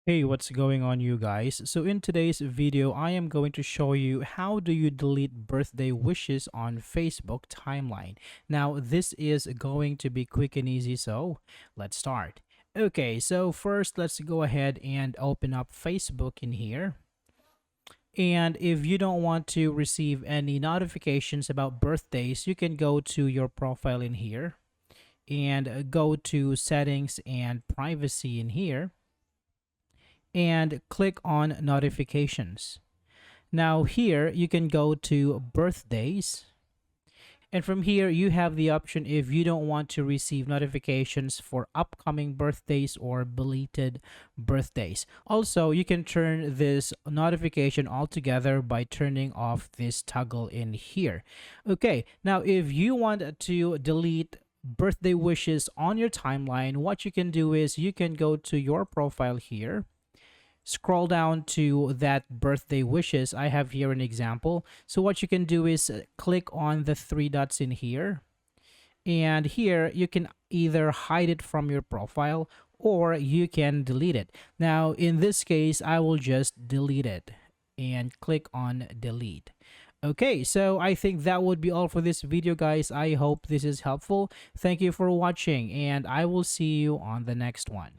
Hey, what's going on you guys? So in today's video, I am going to show you how do you delete birthday wishes on Facebook timeline. Now, this is going to be quick and easy, so let's start. Okay, so first let's go ahead and open up Facebook in here. And if you don't want to receive any notifications about birthdays, you can go to your profile in here and go to settings and privacy in here and click on notifications. Now here you can go to birthdays, and from here you have the option if you don't want to receive notifications for upcoming birthdays or belated birthdays. Also, you can turn this notification altogether by turning off this toggle in here. Okay, now if you want to delete birthday wishes on your timeline, what you can do is you can go to your profile here, scroll down to that birthday wishes. I have here an example. So what you can do is click on the three dots in here, and here you can either hide it from your profile or you can delete it. Now in this case, I will just delete it and click on delete. Okay, so I think that would be all for this video, guys. I hope this is helpful. Thank you for watching, and I will see you on the next one.